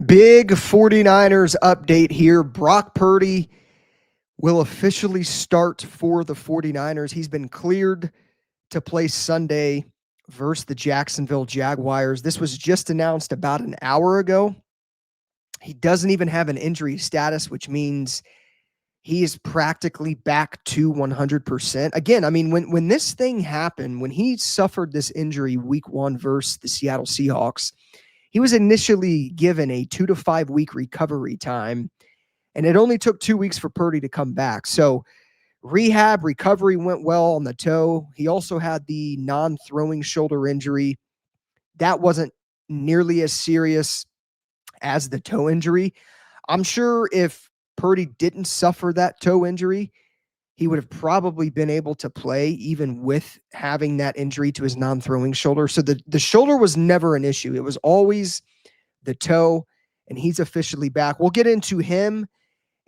Big 49ers update here. Brock Purdy will officially start for the 49ers. He's been cleared to play Sunday versus the Jacksonville Jaguars. This was just announced about an hour ago. He doesn't even have an injury status, which means he is practically back to 100%. Again, I mean, when this thing happened, when he suffered this injury week 1 versus the Seattle Seahawks, he was initially given a 2 to 5 week recovery time, and it only took 2 weeks for Purdy to come back. So recovery went well on the toe. He also had the non-throwing shoulder injury. That wasn't nearly as serious as the toe injury. I'm sure if Purdy didn't suffer that toe injury, he would have probably been able to play even with having that injury to his non-throwing shoulder. So the shoulder was never an issue. It was always the toe, and he's officially back. We'll get into him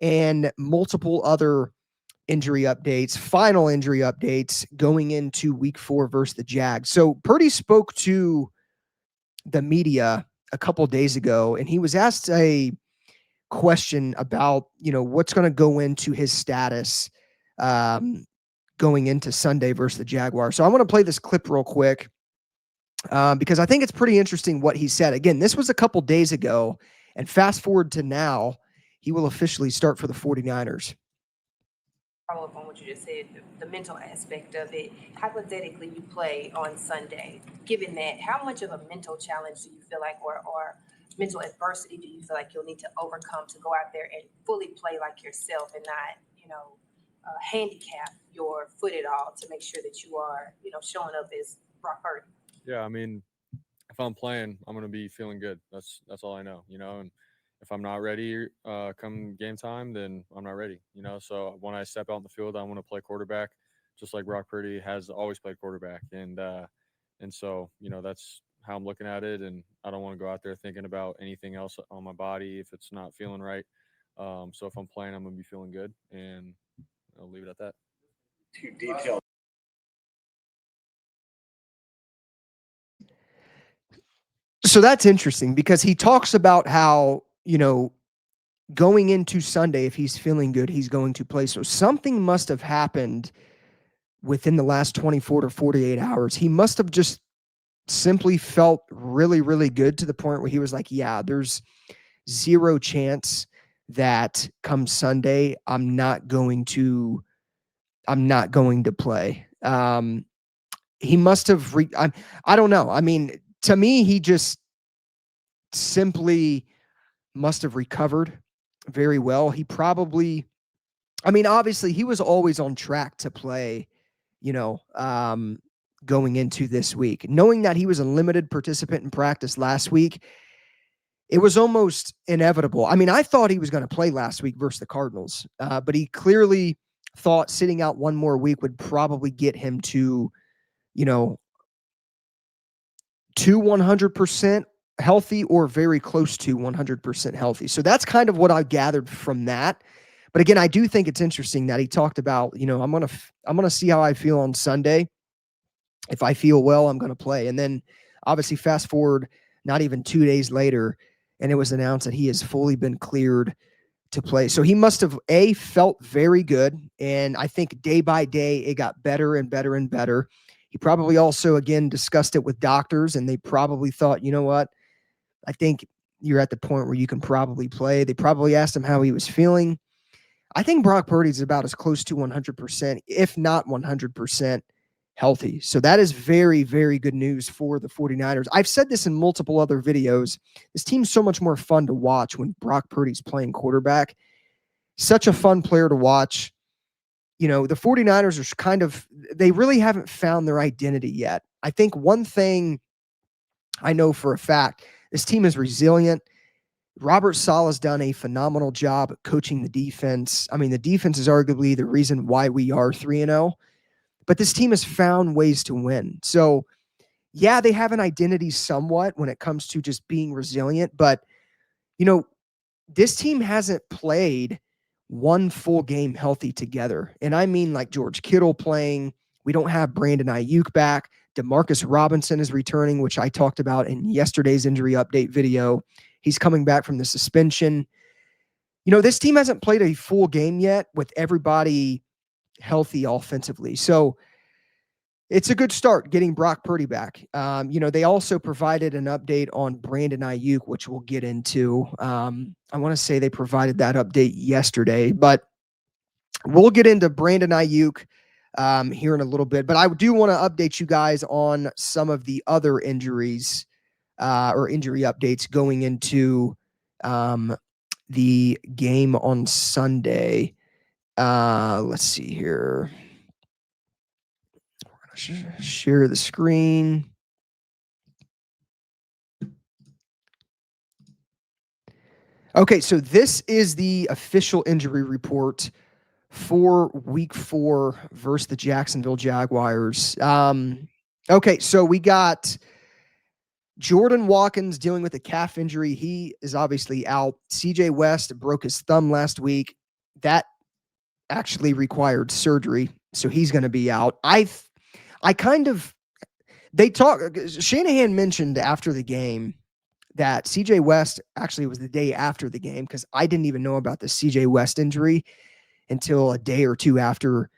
and multiple other injury updates, final injury updates going into week 4 versus the Jags. So Purdy spoke to the media a couple days ago, and he was asked a question about, what's going to go into his status going into Sunday versus the Jaguars. So I want to play this clip real quick because I think it's pretty interesting what he said. Again, this was a couple days ago, and fast forward to now, he will officially start for the 49ers. Follow up on what you just said, the mental aspect of it. Hypothetically, you play on Sunday. Given that, how much of a mental challenge do you feel like, or mental adversity do you feel like you'll need to overcome to go out there and fully play like yourself and not, handicap your foot at all to make sure that you are, showing up as Brock Purdy? Yeah, I mean, if I'm playing, I'm going to be feeling good. That's all I know, and if I'm not ready come game time, then I'm not ready, So when I step out in the field, I want to play quarterback just like Brock Purdy has always played quarterback. And so, that's how I'm looking at it. And I don't want to go out there thinking about anything else on my body if it's not feeling right. So if I'm playing, I'm going to be feeling good, and I'll leave it at that. Too detailed. So that's interesting because he talks about how, going into Sunday, if he's feeling good, he's going to play. So something must have happened within the last 24 to 48 hours. He must have just simply felt really, really good to the point where he was like, yeah, there's zero chance that come Sunday, I'm not going to play. He must have, I don't know. I mean, to me, he just simply must have recovered very well. He probably, obviously he was always on track to play, going into this week. Knowing that he was a limited participant in practice last week, it was almost inevitable. I thought he was going to play last week versus the Cardinals, but he clearly thought sitting out one more week would probably get him to 100% healthy or very close to 100% healthy. So that's kind of what I gathered from that. But again, I do think it's interesting that he talked about, I'm going to see how I feel on Sunday. If I feel well, I'm going to play. And then obviously fast forward not even 2 days later, and it was announced that he has fully been cleared to play. So he must have felt very good. And I think day by day, it got better and better and better. He probably also, again, discussed it with doctors, and they probably thought, you know what? I think you're at the point where you can probably play. They probably asked him how he was feeling. I think Brock Purdy is about as close to 100%, if not 100% healthy. So that is very, very good news for the 49ers. I've said this in multiple other videos. This team's so much more fun to watch when Brock Purdy's playing quarterback. Such a fun player to watch. The 49ers are they really haven't found their identity yet. I think one thing I know for a fact, this team is resilient. Robert Saleh's done a phenomenal job coaching the defense. The defense is arguably the reason why we are 3-0, but this team has found ways to win. So yeah, they have an identity somewhat when it comes to just being resilient, but this team hasn't played one full game healthy together. And I mean like George Kittle playing. We don't have Brandon Ayuk back. DeMarcus Robinson is returning, which I talked about in yesterday's injury update video. He's coming back from the suspension. You know, this team hasn't played a full game yet with everybody healthy offensively. So it's a good start getting Brock Purdy back. You know, they also provided an update on Brandon Ayuk, which we'll get into. I want to say they provided that update yesterday, but we'll get into Brandon Ayuk here in a little bit. But I do want to update you guys on some of the other injuries or injury updates going into the game on Sunday. Let's see here. We're going to share the screen. Okay, so this is the official injury report for week 4 versus the Jacksonville Jaguars. Okay, so we got Jordan Watkins dealing with a calf injury. He is obviously out. CJ West broke his thumb last week. That actually required surgery, so he's going to be out. Shanahan mentioned after the game that CJ West actually was the day after the game, because I didn't even know about the CJ West injury until a day or two after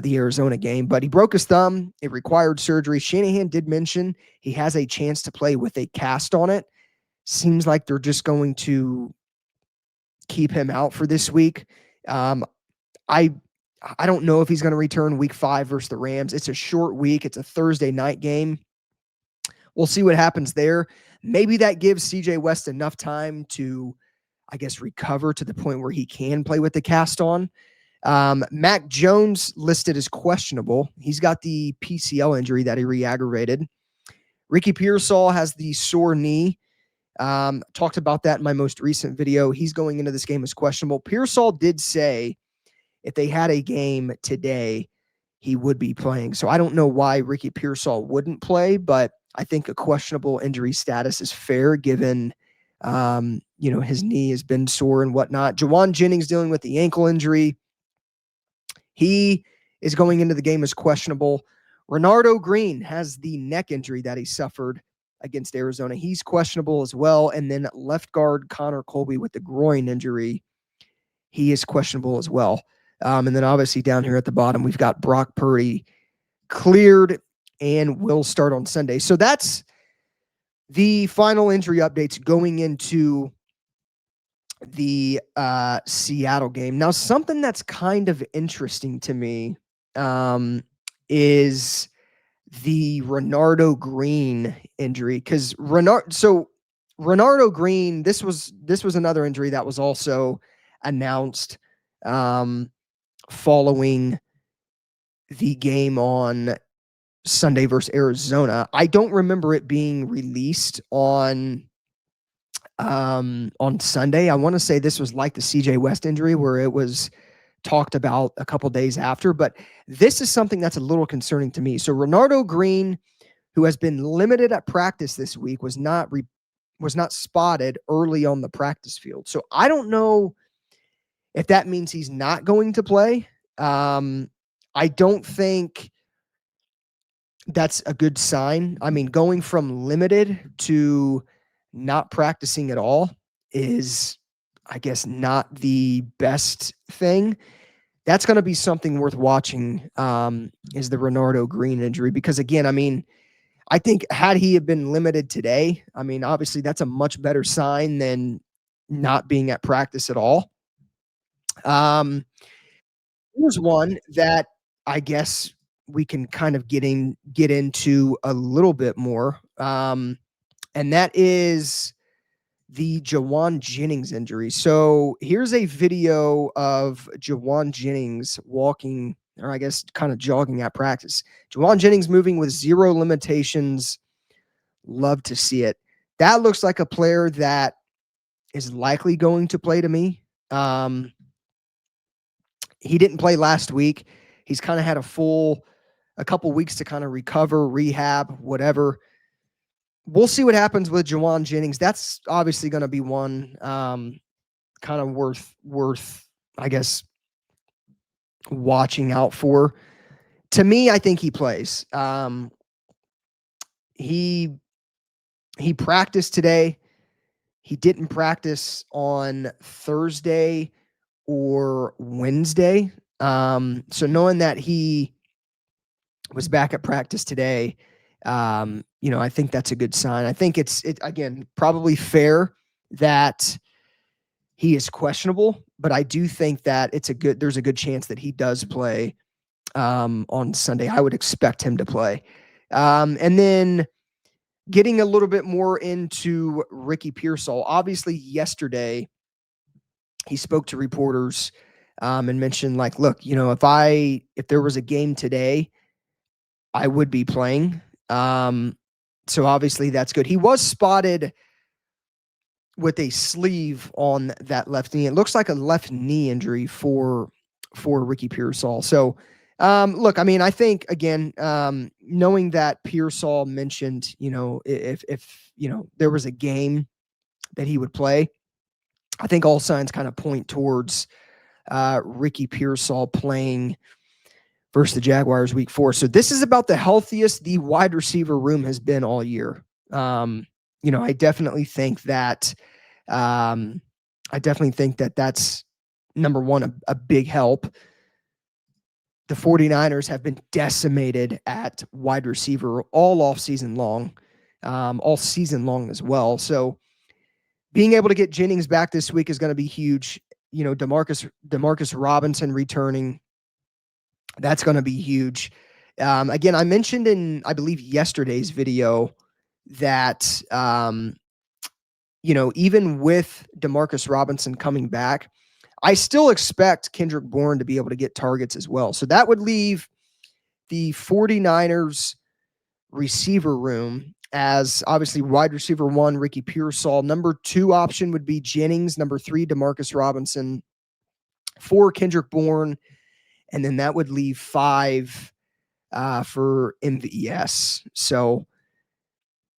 the Arizona game. But he broke his thumb. It required surgery. Shanahan did mention he has a chance to play with a cast on it. Seems like they're just going to keep him out for this week. I don't know if he's going to return week 5 versus the Rams. It's a short week. It's a Thursday night game. We'll see what happens there. Maybe that gives CJ West enough time to, I guess, recover to the point where he can play with the cast on. Mac Jones listed as questionable. He's got the PCL injury that he re-aggravated. Ricky Pearsall has the sore knee. Talked about that in my most recent video. He's going into this game as questionable. Pearsall did say if they had a game today, he would be playing. So I don't know why Ricky Pearsall wouldn't play, but I think a questionable injury status is fair given, his knee has been sore and whatnot. Jauan Jennings dealing with the ankle injury. He is going into the game as questionable. Renardo Green has the neck injury that he suffered against Arizona. He's questionable as well. And then left guard Connor Colby with the groin injury. He is questionable as well. And then obviously down here at the bottom, we've got Brock Purdy cleared and will start on Sunday. So that's the final injury updates going into the Seattle game. Now, something that's kind of interesting to me is the Renardo Green injury, because Renardo Green, this was another injury that was also announced following the game on Sunday versus Arizona. I don't remember it being released on Sunday. I want to say this was like the CJ West injury where it was talked about a couple days after, but this is something that's a little concerning to me. So Renardo Green, who has been limited at practice this week, was not spotted early on the practice field. So I don't know if that means he's not going to play. I don't think that's a good sign. I mean, going from limited to not practicing at all is, I guess, not the best thing. That's going to be something worth watching, is the Renardo Green injury. Because again, I mean, I think had he have been limited today, I mean, obviously that's a much better sign than not being at practice at all. Here's one that I guess we can kind of get into a little bit more. And that is the Jauan Jennings injury. So here's a video of Jauan Jennings walking, or I guess kind of jogging at practice. Jauan Jennings moving with zero limitations. Love to see it. That looks like a player that is likely going to play to me. He didn't play last week. He's kind of had a couple weeks to kind of recover, rehab, whatever. We'll see what happens with Jauan Jennings. That's obviously going to be one kind of worth, I guess, watching out for. To me, I think he plays. He practiced today. He didn't practice on Thursday or Wednesday. So knowing that he was back at practice today, I think that's a good sign. I think it's again probably fair that he is questionable, but I do think that there's a good chance that he does play on Sunday. I would expect him to play. And then getting a little bit more into Ricky Pearsall. Obviously, yesterday he spoke to reporters and mentioned, like, look, if there was a game today, I would be playing. So obviously that's good. He was spotted with a sleeve on that left knee. It looks like a left knee injury for Ricky Pearsall. So look, I mean, I think again, knowing that Pearsall mentioned, if there was a game that he would play, I think all signs kind of point towards Ricky Pearsall playing versus the Jaguars week 4. So this is about the healthiest the wide receiver room has been all year. I definitely think that that's number one, a big help. The 49ers have been decimated at wide receiver all season long as well. So being able to get Jennings back this week is going to be huge. Demarcus Robinson returning, that's going to be huge. Again, I mentioned in, I believe, yesterday's video that, even with Demarcus Robinson coming back, I still expect Kendrick Bourne to be able to get targets as well. So that would leave the 49ers receiver room as obviously wide receiver 1, Ricky Pearsall. Number 2 option would be Jennings. Number 3, Demarcus Robinson. 4, Kendrick Bourne. And then that would leave 5 for MVS. So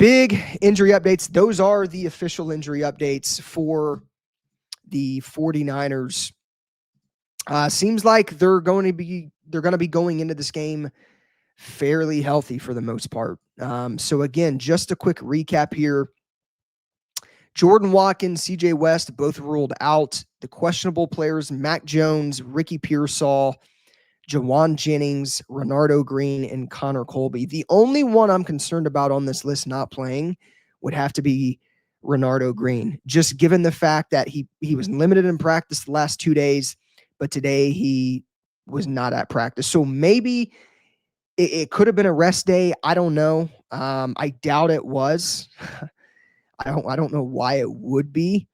big injury updates. Those are the official injury updates for the 49ers. Seems like they're going to be going into this game fairly healthy for the most part. So again, just a quick recap here. Jordan Watkins, CJ West, both ruled out. The questionable players, Mac Jones, Ricky Pearsall, Jauan Jennings, Renardo Green, and Connor Colby. The only one I'm concerned about on this list not playing would have to be Renardo Green, just given the fact that he was limited in practice the last 2 days, but today he was not at practice. So maybe it could have been a rest day. I don't know. I doubt it was. I don't know why it would be.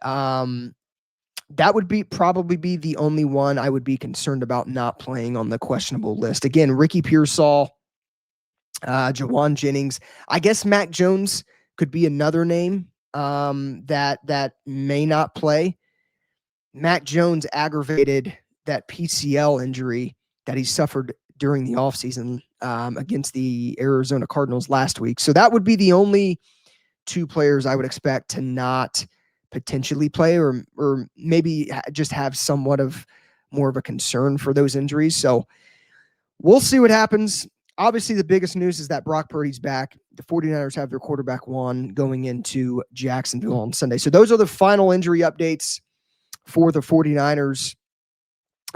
That would probably be the only one I would be concerned about not playing on the questionable list. Again, Ricky Pearsall, Jauan Jennings. I guess Mac Jones could be another name that may not play. Mac Jones aggravated that PCL injury that he suffered during the offseason against the Arizona Cardinals last week. So that would be the only 2 players I would expect to not potentially play, or maybe just have somewhat of more of a concern for those injuries. So we'll see what happens. Obviously, the biggest news is that Brock Purdy's back. The 49ers have their quarterback 1 going into Jacksonville on Sunday. So those are the final injury updates for the 49ers.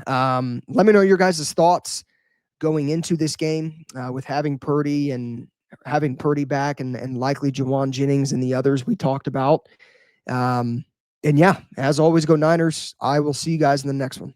Let me know your guys' thoughts going into this game with having Purdy back and likely Jauan Jennings and the others we talked about. And yeah, as always, go Niners. I will see you guys in the next one.